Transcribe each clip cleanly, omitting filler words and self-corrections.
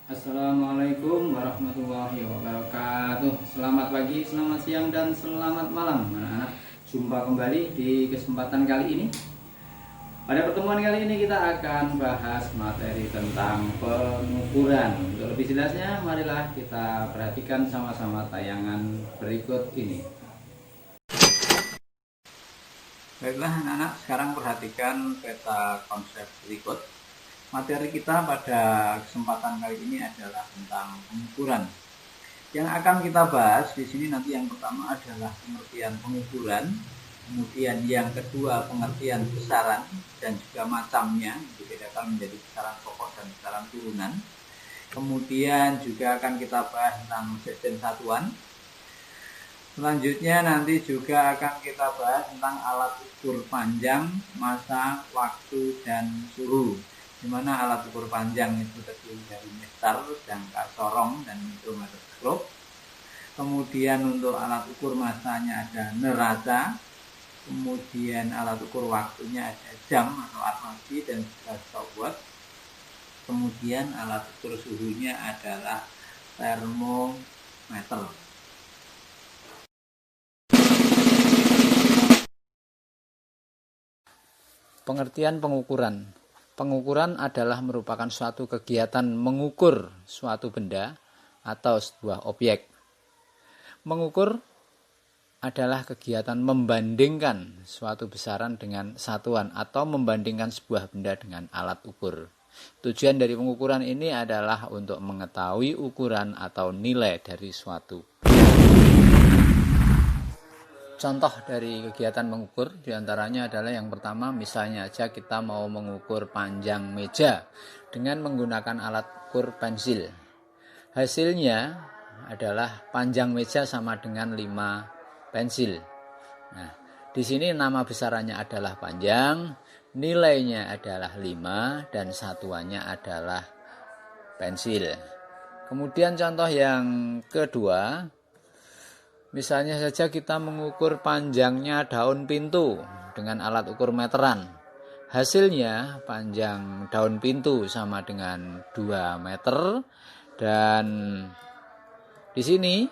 Assalamualaikum warahmatullahi wabarakatuh. Selamat pagi, selamat siang, dan selamat malam anak-anak. Jumpa kembali di kesempatan kali ini. Pada pertemuan kali ini kita akan bahas materi tentang pengukuran. Untuk lebih jelasnya, marilah kita perhatikan sama-sama tayangan berikut ini. Baiklah anak-anak, sekarang perhatikan peta konsep berikut. Materi kita pada kesempatan kali ini adalah tentang pengukuran. Yang akan kita bahas di sini nanti yang pertama adalah pengertian pengukuran, kemudian yang kedua pengertian besaran dan juga macamnya, dibedakan menjadi besaran pokok dan besaran turunan. Kemudian juga akan kita bahas tentang sistem satuan. Selanjutnya nanti juga akan kita bahas tentang alat ukur panjang, massa, waktu, dan suhu. Di mana alat ukur panjang itu terdiri dari meter, jangka sorong, dan mikrometer skop. Kemudian untuk alat ukur massanya ada neraca. Kemudian alat ukur waktunya ada jam atau armasi dan juga stopwatch. Kemudian alat ukur suhunya adalah termometer. Pengertian pengukuran. Pengukuran adalah merupakan suatu kegiatan mengukur suatu benda atau sebuah objek. Mengukur adalah kegiatan membandingkan suatu besaran dengan satuan atau membandingkan sebuah benda dengan alat ukur. Tujuan dari pengukuran ini adalah untuk mengetahui ukuran atau nilai dari suatu benda. Contoh dari kegiatan mengukur diantaranya adalah yang pertama, misalnya aja kita mau mengukur panjang meja dengan menggunakan alat ukur pensil. Hasilnya adalah panjang meja sama dengan 5 pensil. Nah, di sini nama besarannya adalah panjang, nilainya adalah 5 dan satuannya adalah pensil. Kemudian contoh yang kedua, misalnya saja kita mengukur panjangnya daun pintu dengan alat ukur meteran. Hasilnya panjang daun pintu sama dengan 2 meter dan di sini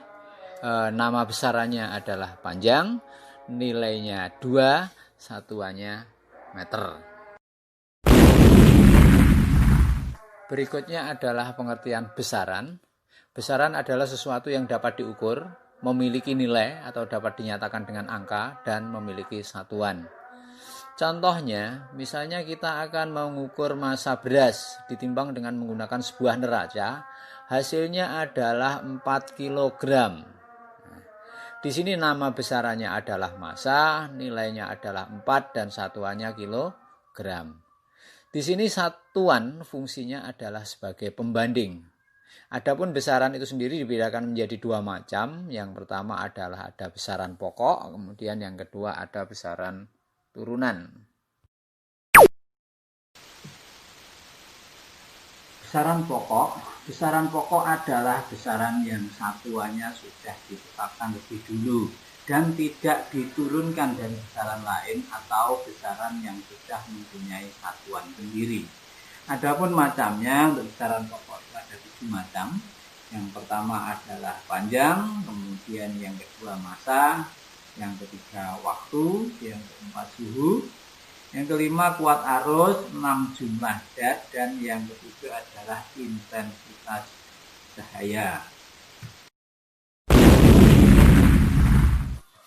nama besarannya adalah panjang, nilainya 2, satuannya meter. Berikutnya adalah pengertian besaran. Besaran adalah sesuatu yang dapat diukur, memiliki nilai atau dapat dinyatakan dengan angka dan memiliki satuan. Contohnya, misalnya kita akan mengukur massa beras ditimbang dengan menggunakan sebuah neraca, hasilnya adalah 4 kg. Di sini nama besarannya adalah massa, nilainya adalah 4 dan satuannya kilogram. Di sini satuan fungsinya adalah sebagai pembanding. Adapun besaran itu sendiri dibedakan menjadi 2 macam. Yang pertama adalah ada besaran pokok, kemudian yang kedua ada besaran turunan. Besaran pokok adalah besaran yang satuannya sudah ditetapkan lebih dulu dan tidak diturunkan dari besaran lain atau besaran yang sudah mempunyai satuan sendiri. Adapun macamnya untuk besaran pokok ada 7 macam. Yang pertama adalah panjang, kemudian yang kedua massa, yang ketiga waktu, yang keempat suhu, yang kelima kuat arus, 6 jumlah zat, dan yang ketujuh adalah intensitas cahaya.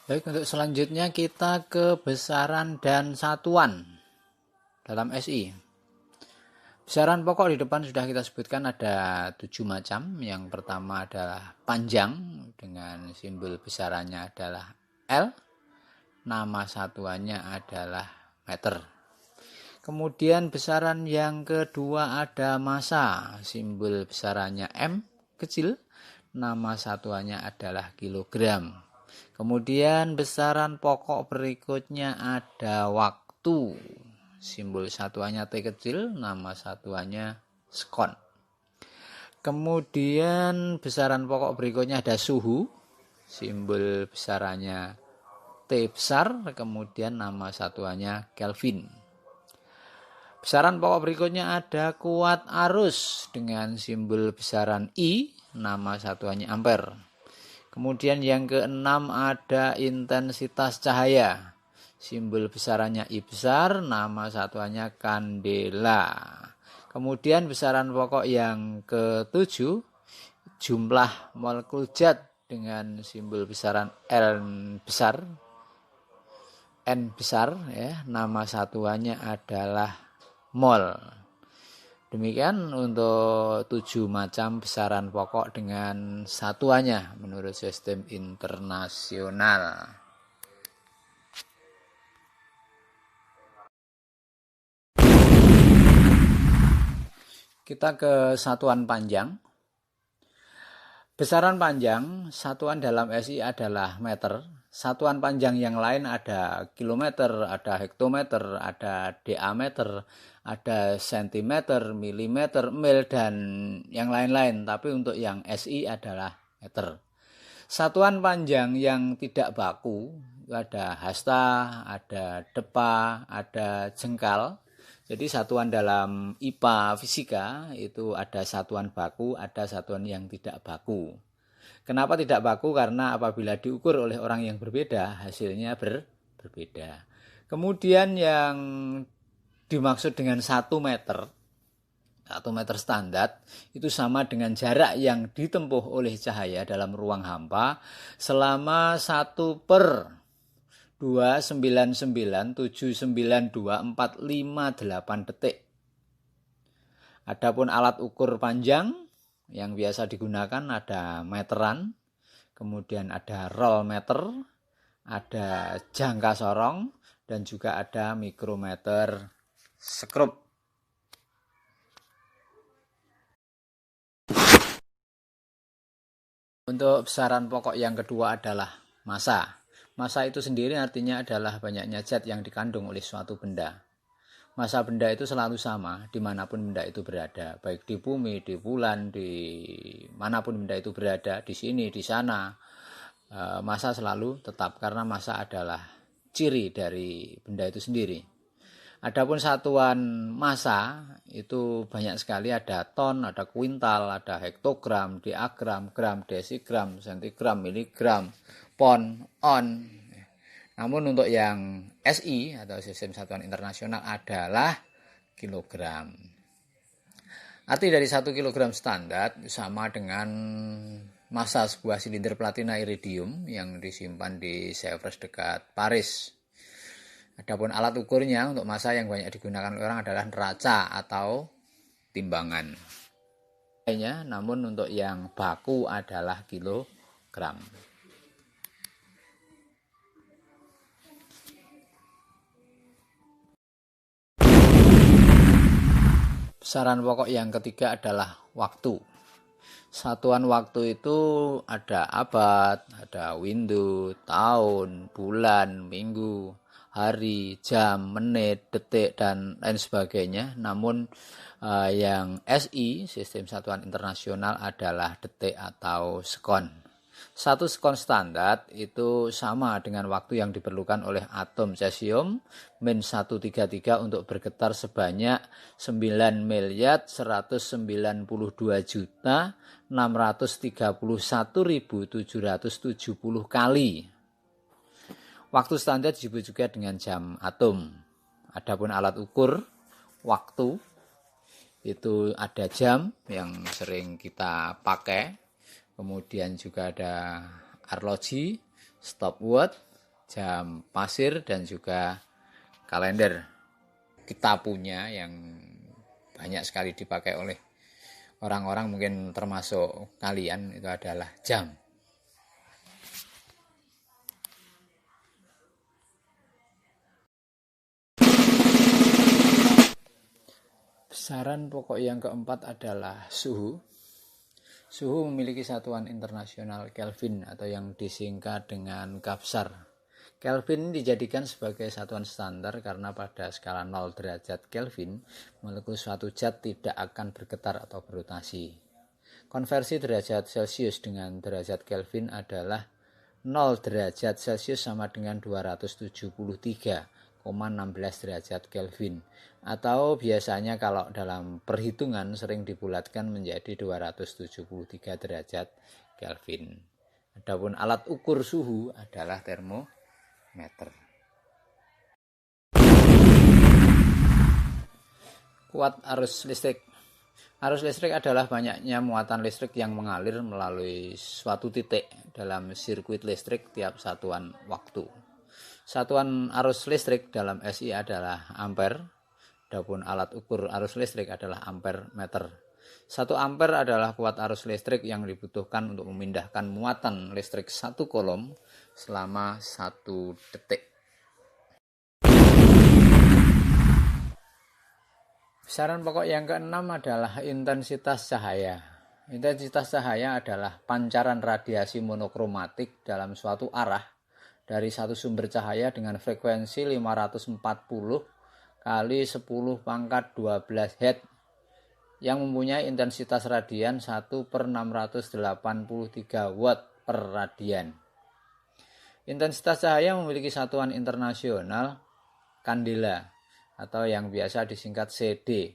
Baik, untuk selanjutnya kita ke besaran dan satuan dalam SI. Besaran pokok di depan sudah kita sebutkan ada 7 macam. Yang pertama adalah panjang dengan simbol besarannya adalah L. Nama satuannya adalah meter. Kemudian besaran yang kedua ada massa. Simbol besarannya M kecil. Nama satuannya adalah kilogram. Kemudian besaran pokok berikutnya ada waktu. Simbol satuannya T kecil, nama satuannya sekon. Kemudian besaran pokok berikutnya ada suhu. Simbol besarannya T besar, kemudian nama satuannya Kelvin. Besaran pokok berikutnya ada kuat arus dengan simbol besaran I, nama satuannya ampere. Kemudian yang keenam ada intensitas cahaya. Simbol besarannya I besar, nama satuannya kandela. Kemudian besaran pokok yang ketujuh, jumlah molekul zat dengan simbol besaran N besar ya, nama satuannya adalah mol. Demikian untuk 7 macam besaran pokok dengan satuannya menurut sistem internasional. Kita ke satuan panjang. Besaran panjang, satuan dalam SI adalah meter. Satuan panjang yang lain ada kilometer, ada hektometer, ada diameter, ada sentimeter, milimeter, mil, dan yang lain-lain. Tapi untuk yang SI adalah meter. Satuan panjang yang tidak baku, ada hasta, ada depa, ada jengkal. Jadi satuan dalam IPA fisika itu ada satuan baku, ada satuan yang tidak baku. Kenapa tidak baku? Karena apabila diukur oleh orang yang berbeda, hasilnya berbeda. Kemudian yang dimaksud dengan 1 meter, 1 meter standar, itu sama dengan jarak yang ditempuh oleh cahaya dalam ruang hampa selama 1/299,792,458 detik. Adapun alat ukur panjang yang biasa digunakan ada meteran, kemudian ada roll meter, ada jangka sorong, dan juga ada mikrometer skrup. Untuk besaran pokok yang kedua adalah massa. Massa itu sendiri artinya adalah banyaknya zat yang dikandung oleh suatu benda. Massa benda itu selalu sama dimanapun benda itu berada, baik di bumi, di bulan, di manapun benda itu berada, di sini, di sana. Massa selalu tetap karena massa adalah ciri dari benda itu sendiri. Adapun satuan massa itu banyak sekali, ada ton, ada kuintal, ada hektogram, diagram, gram, desigram, sentigram, miligram, pon, on. Namun untuk yang SI atau sistem satuan internasional adalah kilogram. Arti dari 1 kilogram standar sama dengan massa sebuah silinder platina iridium yang disimpan di Sèvres dekat Paris. Adapun alat ukurnya untuk massa yang banyak digunakan oleh orang adalah neraca atau timbangan. Namun untuk yang baku adalah kilogram. Besaran pokok yang ketiga adalah waktu. Satuan waktu itu ada abad, ada windu, tahun, bulan, minggu, hari, jam, menit, detik, dan lain sebagainya. Namun yang SI, sistem satuan internasional, adalah detik atau sekon. 1 sekon standar itu sama dengan waktu yang diperlukan oleh atom cesium min 133 untuk bergetar sebanyak 9.492.631.770 kali. Waktu standar disebut juga dengan jam atom. Adapun alat ukur waktu itu ada jam yang sering kita pakai. Kemudian juga ada arloji, stopwatch, jam pasir, dan juga kalender. Kita punya yang banyak sekali dipakai oleh orang-orang, mungkin termasuk kalian, itu adalah jam. Besaran pokok yang keempat adalah suhu. Suhu memiliki satuan internasional Kelvin atau yang disingkat dengan Kapsar. Kelvin dijadikan sebagai satuan standar karena pada skala 0 derajat Kelvin, molekul suatu zat tidak akan bergetar atau berotasi. Konversi derajat Celcius dengan derajat Kelvin adalah 0 derajat Celcius sama dengan 273,5 derajat Kelvin, atau biasanya kalau dalam perhitungan sering dibulatkan menjadi 273 derajat Kelvin. Adapun alat ukur suhu adalah termometer. Kuat arus listrik. Arus listrik adalah banyaknya muatan listrik yang mengalir melalui suatu titik dalam sirkuit listrik tiap satuan waktu. Satuan arus listrik dalam SI adalah ampere, adapun alat ukur arus listrik adalah ampere meter. 1 ampere adalah kuat arus listrik yang dibutuhkan untuk memindahkan muatan listrik 1 kolom selama 1 detik. Besaran pokok yang keenam adalah intensitas cahaya. Intensitas cahaya adalah pancaran radiasi monokromatik dalam suatu arah dari satu sumber cahaya dengan frekuensi 540 kali 10 pangkat 12 Hz yang mempunyai intensitas radian 1/683 watt per radian. Intensitas cahaya memiliki satuan internasional kandela atau yang biasa disingkat CD.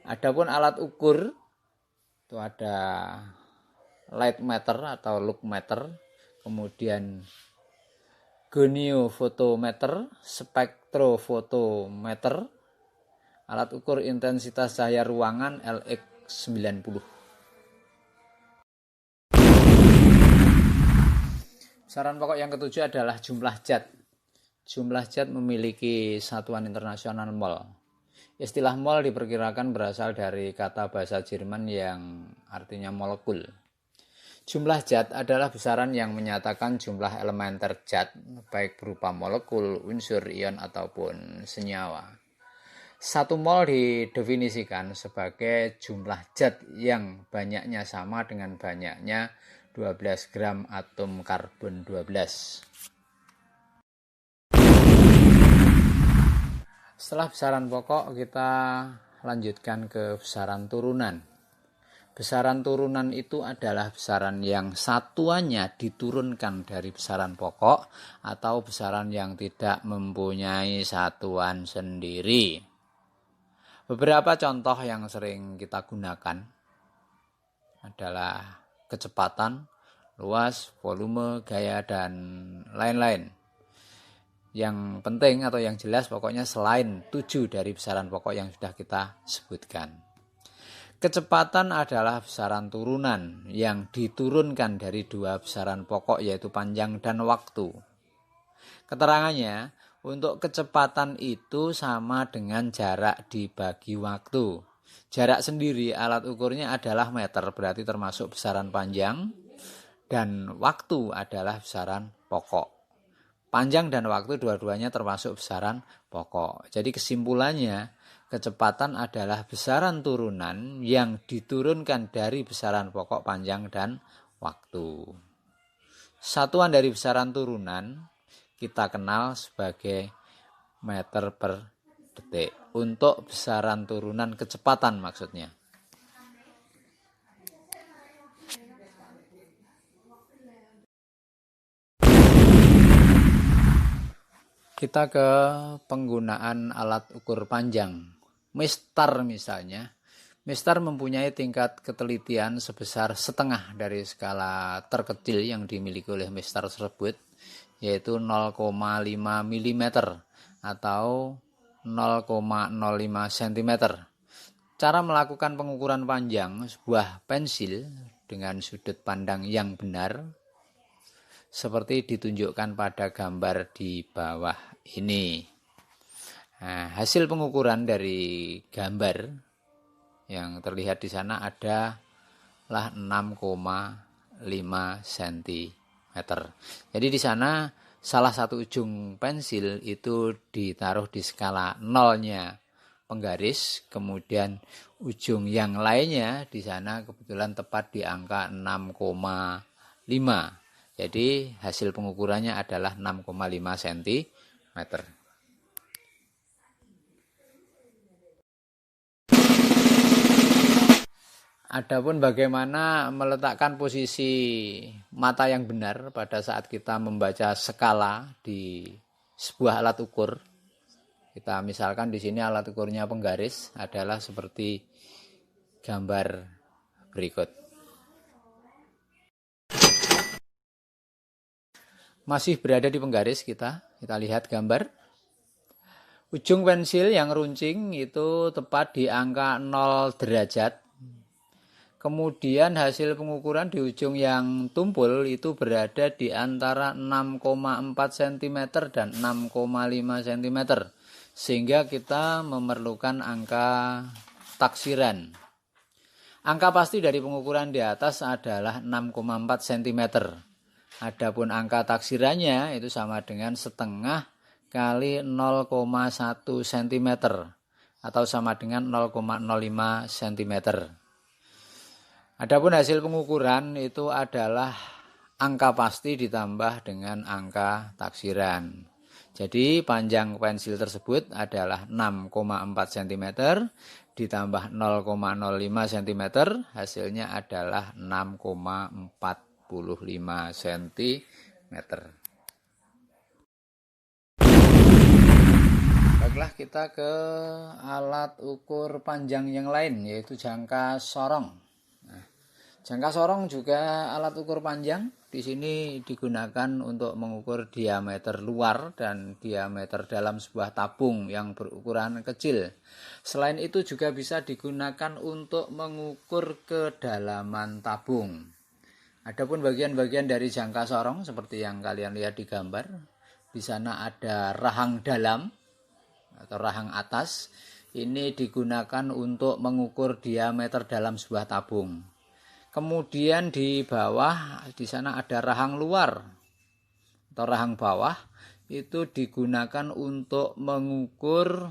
Adapun alat ukur itu ada light meter atau look meter, kemudian goniofotometer, spektrofotometer, alat ukur intensitas cahaya ruangan LX90. Besaran pokok yang ketujuh adalah jumlah zat. Jumlah zat memiliki satuan internasional mol. Istilah mol diperkirakan berasal dari kata bahasa Jerman yang artinya molekul. Jumlah zat adalah besaran yang menyatakan jumlah elementer zat, baik berupa molekul, unsur, ion, ataupun senyawa. 1 mol didefinisikan sebagai jumlah zat yang banyaknya sama dengan banyaknya 12 gram atom karbon 12. Setelah besaran pokok, kita lanjutkan ke besaran turunan. Besaran turunan itu adalah besaran yang satuannya diturunkan dari besaran pokok atau besaran yang tidak mempunyai satuan sendiri. Beberapa contoh yang sering kita gunakan adalah kecepatan, luas, volume, gaya, dan lain-lain. Yang penting atau yang jelas pokoknya selain 7 dari besaran pokok yang sudah kita sebutkan. Kecepatan adalah besaran turunan yang diturunkan dari 2 besaran pokok yaitu panjang dan waktu. Keterangannya, untuk kecepatan itu sama dengan jarak dibagi waktu. Jarak sendiri alat ukurnya adalah meter, berarti termasuk besaran panjang, dan waktu adalah besaran pokok. Panjang dan waktu dua-duanya termasuk besaran pokok. Jadi kesimpulannya, kecepatan adalah besaran turunan yang diturunkan dari besaran pokok, panjang, dan waktu. Satuan dari besaran turunan kita kenal sebagai meter per detik. Untuk besaran turunan kecepatan maksudnya. Kita ke penggunaan alat ukur panjang. Mistar misalnya. Mistar mempunyai tingkat ketelitian sebesar setengah dari skala terkecil yang dimiliki oleh mistar tersebut, yaitu 0,5 mm atau 0,05 cm. Cara melakukan pengukuran panjang sebuah pensil dengan sudut pandang yang benar seperti ditunjukkan pada gambar di bawah ini. Nah, hasil pengukuran dari gambar yang terlihat di sana adalah 6,5 cm. Jadi di sana salah satu ujung pensil itu ditaruh di skala nolnya penggaris, kemudian ujung yang lainnya di sana kebetulan tepat di angka 6,5. Jadi hasil pengukurannya adalah 6,5 cm. Adapun bagaimana meletakkan posisi mata yang benar pada saat kita membaca skala di sebuah alat ukur. Kita misalkan di sini alat ukurnya penggaris adalah seperti gambar berikut. Masih berada di penggaris kita lihat gambar. Ujung pensil yang runcing itu tepat di angka 0 derajat. Kemudian hasil pengukuran di ujung yang tumpul itu berada di antara 6,4 cm dan 6,5 cm. Sehingga kita memerlukan angka taksiran. Angka pasti dari pengukuran di atas adalah 6,4 cm. Adapun angka taksirannya itu sama dengan setengah kali 0,1 cm atau sama dengan 0,05 cm. Adapun hasil pengukuran itu adalah angka pasti ditambah dengan angka taksiran. Jadi panjang pensil tersebut adalah 6,4 cm ditambah 0,05 cm, hasilnya adalah 6,45 cm. Baiklah, kita ke alat ukur panjang yang lain, yaitu jangka sorong. Jangka sorong juga alat ukur panjang. Di sini digunakan untuk mengukur diameter luar dan diameter dalam sebuah tabung yang berukuran kecil. Selain itu juga bisa digunakan untuk mengukur kedalaman tabung. Adapun bagian-bagian dari jangka sorong seperti yang kalian lihat di gambar. Di sana ada rahang dalam atau rahang atas. Ini digunakan untuk mengukur diameter dalam sebuah tabung. Kemudian di bawah di sana ada rahang luar atau rahang bawah, itu digunakan untuk mengukur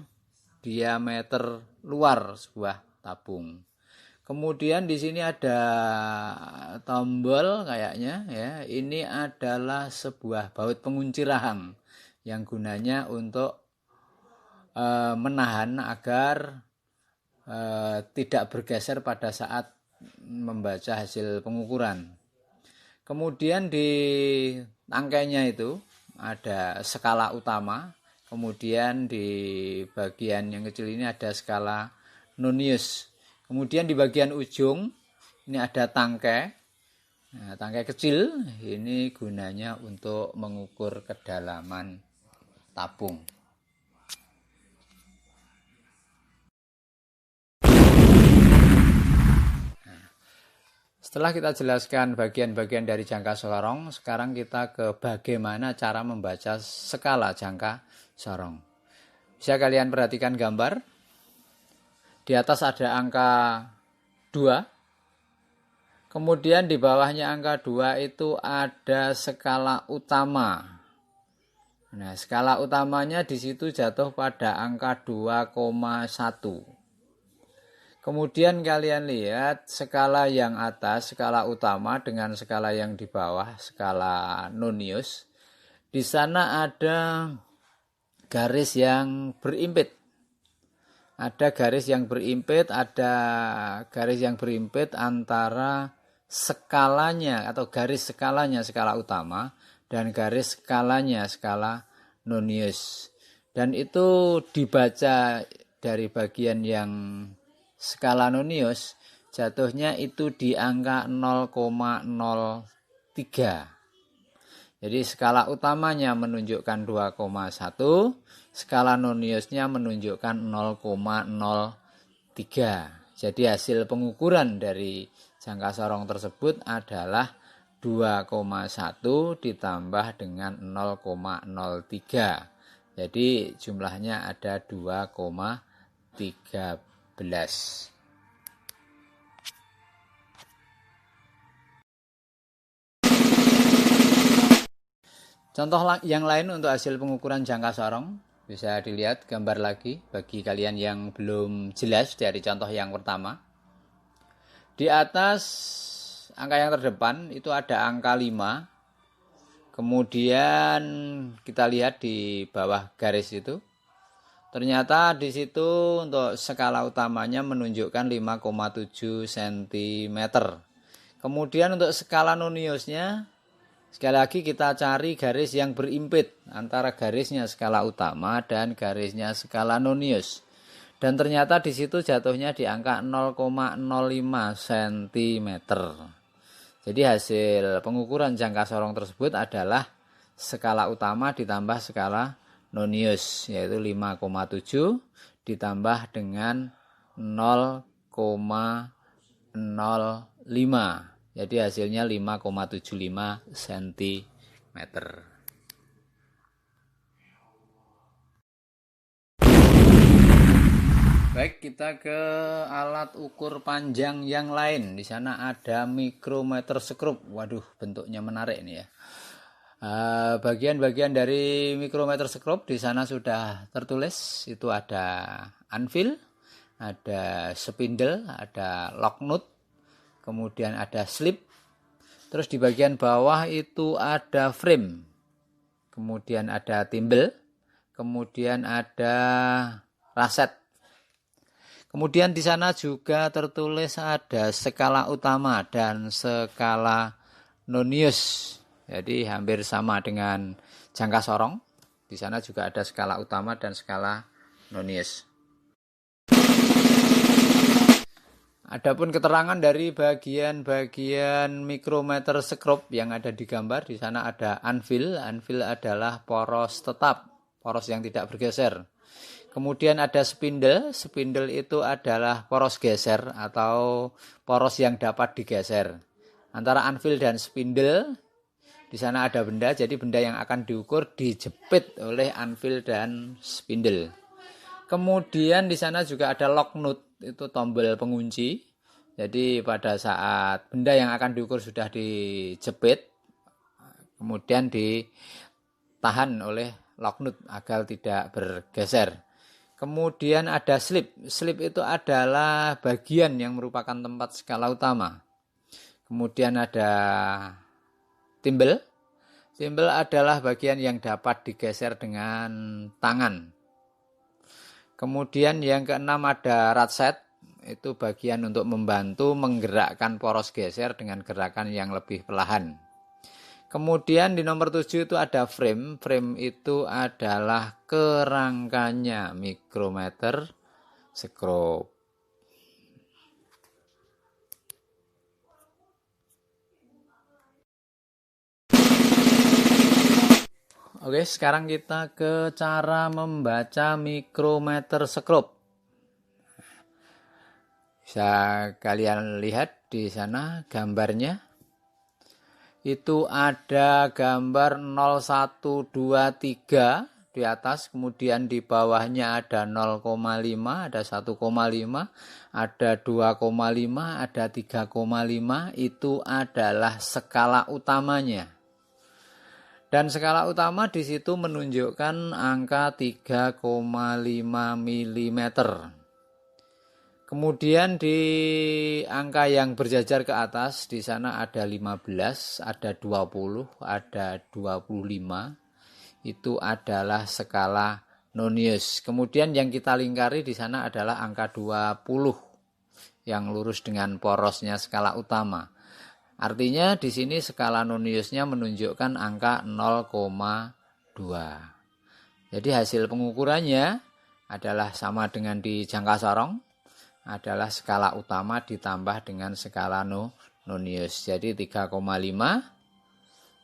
diameter luar sebuah tabung. Kemudian di sini ada tombol kayaknya ya. Ini adalah sebuah baut pengunci rahang yang gunanya untuk menahan agar tidak bergeser pada saat membaca hasil pengukuran. Kemudian di tangkainya itu ada skala utama, kemudian di bagian yang kecil ini ada skala nonius. Kemudian di bagian ujung ini ada tangkai. Nah, tangkai kecil ini gunanya untuk mengukur kedalaman tabung. Setelah kita jelaskan bagian-bagian dari jangka sorong, sekarang kita ke bagaimana cara membaca skala jangka sorong. Bisa kalian perhatikan gambar. Di atas ada angka 2. Kemudian di bawahnya angka 2 itu ada skala utama. Nah, skala utamanya di situ jatuh pada angka 2,1. Kemudian kalian lihat skala yang atas, skala utama dengan skala yang di bawah, skala nonius. Di sana ada garis yang berimpit. Ada garis yang berimpit, antara skalanya atau garis skalanya skala utama dan garis skalanya skala nonius. Dan itu dibaca dari bagian yang skala nonius jatuhnya itu di angka 0,03. Jadi skala utamanya menunjukkan 2,1, skala noniusnya menunjukkan 0,03. Jadi hasil pengukuran dari jangka sorong tersebut adalah 2,1 ditambah dengan 0,03. Jadi jumlahnya ada 2,13. Contoh yang lain untuk hasil pengukuran jangka sorong, bisa dilihat gambar lagi bagi kalian yang belum jelas dari contoh yang pertama. Di atas angka yang terdepan itu ada angka 5. Kemudian kita lihat di bawah garis itu. Ternyata di situ untuk skala utamanya menunjukkan 5,7 cm. Kemudian untuk skala noniusnya Sekali lagi kita cari garis yang berimpit antara garisnya skala utama dan garisnya skala nonius. Dan ternyata di situ jatuhnya di angka 0,05 cm. Jadi hasil pengukuran jangka sorong tersebut adalah skala utama ditambah skala nonius, yaitu 5,7 ditambah dengan 0,05. Jadi hasilnya 5,75 cm. Baik, kita ke alat ukur panjang yang lain. Di sana ada mikrometer sekrup. Waduh, bentuknya menarik ini ya. Bagian-bagian dari mikrometer sekrup di sana sudah tertulis. Itu ada anvil, ada spindle, ada lock nut, kemudian ada slip, terus di bagian bawah itu ada frame, kemudian ada timbel, kemudian ada raset. Kemudian di sana juga tertulis ada skala utama dan skala nonius. Jadi hampir sama dengan jangka sorong. Di sana juga ada skala utama dan skala nonius. Adapun keterangan dari bagian-bagian mikrometer sekrup yang ada di gambar, di sana ada anvil. Anvil adalah poros tetap, poros yang tidak bergeser. Kemudian ada spindle. Spindle itu adalah poros geser atau poros yang dapat digeser. Antara anvil dan spindle di sana ada benda, jadi benda yang akan diukur dijepit oleh anvil dan spindle. Kemudian di sana juga ada lock nut, itu tombol pengunci. Jadi pada saat benda yang akan diukur sudah dijepit, kemudian ditahan oleh lock nut agar tidak bergeser. Kemudian ada slip. Slip itu adalah bagian yang merupakan tempat skala utama. Kemudian ada timbel. Timbel adalah bagian yang dapat digeser dengan tangan. Kemudian yang keenam ada ratchet, itu bagian untuk membantu menggerakkan poros geser dengan gerakan yang lebih perlahan. Kemudian di nomor 7 itu ada frame. Frame itu adalah kerangkanya mikrometer sekrup. Oke, sekarang kita ke cara membaca mikrometer sekrup. Bisa kalian lihat di sana gambarnya. Itu ada gambar 0123 di atas, kemudian di bawahnya ada 0,5, ada 1,5, ada 2,5, ada 3,5. Itu adalah skala utamanya. Dan skala utama di situ menunjukkan angka 3,5 mm. Kemudian di angka yang berjajar ke atas, di sana ada 15, ada 20, ada 25. Itu adalah skala nonius. Kemudian yang kita lingkari di sana adalah angka 20 yang lurus dengan porosnya skala utama. Artinya di sini skala noniusnya menunjukkan angka 0,2. Jadi hasil pengukurannya adalah sama dengan di jangka sorong, adalah skala utama ditambah dengan skala nonius. Jadi 3,5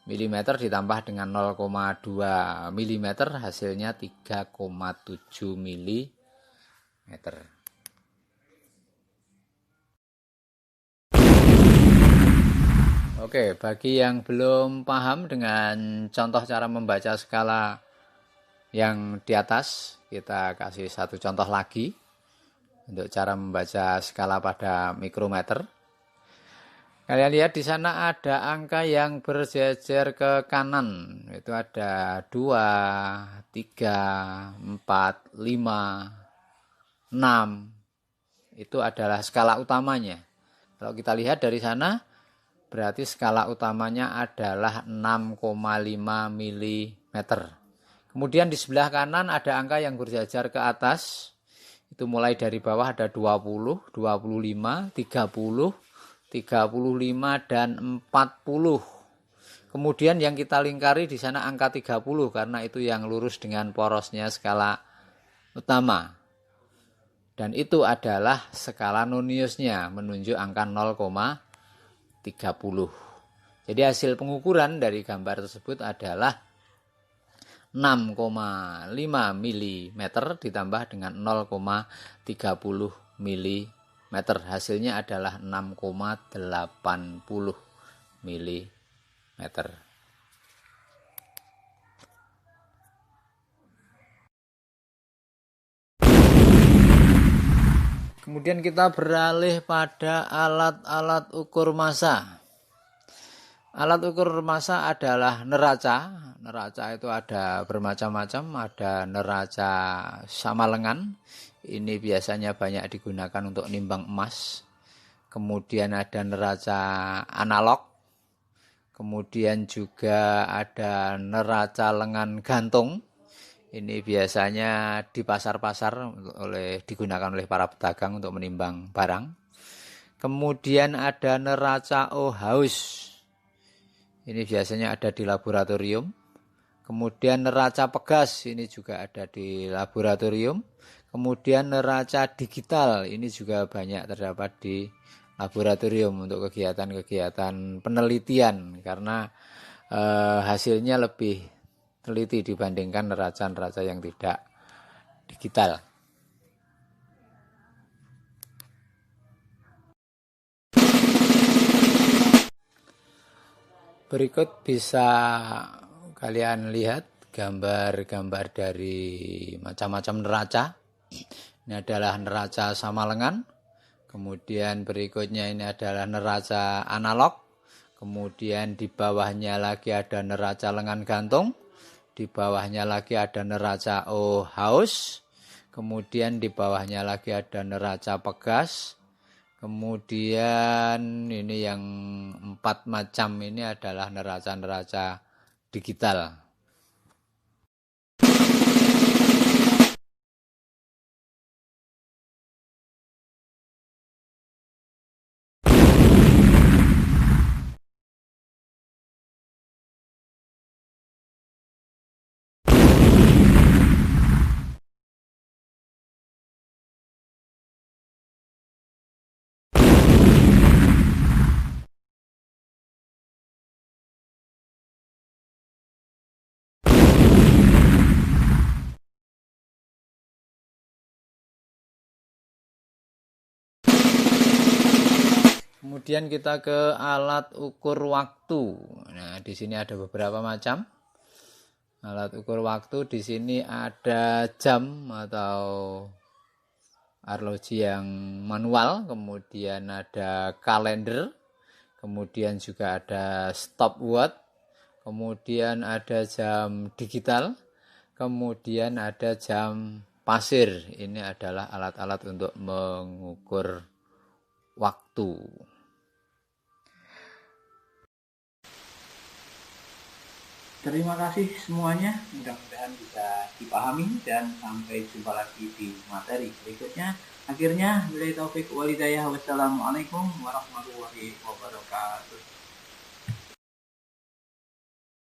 mm ditambah dengan 0,2 mm hasilnya 3,7 mm. Oke, bagi yang belum paham dengan contoh cara membaca skala yang di atas, kita kasih satu contoh lagi untuk cara membaca skala pada mikrometer. Kalian lihat di sana ada angka yang berjejer ke kanan. Itu ada 2, 3, 4, 5, 6. Itu adalah skala utamanya. Kalau kita lihat dari sana, berarti skala utamanya adalah 6,5 mm. Kemudian di sebelah kanan ada angka yang berjajar ke atas. Itu mulai dari bawah ada 20, 25, 30, 35, dan 40. Kemudian yang kita lingkari di sana angka 30 karena itu yang lurus dengan porosnya skala utama. Dan itu adalah skala Noniusnya menunjuk angka 0,30. Jadi hasil pengukuran dari gambar tersebut adalah 6,5 mm ditambah dengan 0,30 mm. Hasilnya adalah 6,80 mm. Kemudian kita beralih pada alat-alat ukur massa. Alat ukur massa adalah neraca. Neraca itu ada bermacam-macam, ada neraca sama lengan. Ini biasanya banyak digunakan untuk nimbang emas. Kemudian ada neraca analog. Kemudian juga ada neraca lengan gantung. Ini biasanya di pasar-pasar digunakan oleh para pedagang untuk menimbang barang. Kemudian ada neraca Ohaus. Ini biasanya ada di laboratorium. Kemudian neraca pegas, ini juga ada di laboratorium. Kemudian neraca digital, ini juga banyak terdapat di laboratorium untuk kegiatan-kegiatan penelitian karena hasilnya lebih teliti dibandingkan neraca-neraca yang tidak digital. Berikut bisa kalian lihat gambar-gambar dari macam-macam neraca. Ini adalah neraca sama lengan. Kemudian berikutnya ini adalah neraca analog. Kemudian di bawahnya lagi ada neraca lengan gantung. Di bawahnya lagi ada neraca Ohaus. Kemudian di bawahnya lagi ada neraca pegas. Kemudian ini yang 4 macam ini adalah neraca-neraca digital. Kemudian kita ke alat ukur waktu. Nah, di sini ada beberapa macam alat ukur waktu. Di sini ada jam atau arloji yang manual, kemudian ada kalender, kemudian juga ada stopwatch, kemudian ada jam digital, kemudian ada jam pasir. Ini adalah alat-alat untuk mengukur waktu. Terima kasih semuanya, mudah-mudahan bisa dipahami dan sampai jumpa lagi di materi berikutnya. Akhirnya, billahi taufik wal hidayah. Wassalamualaikum warahmatullahi wabarakatuh.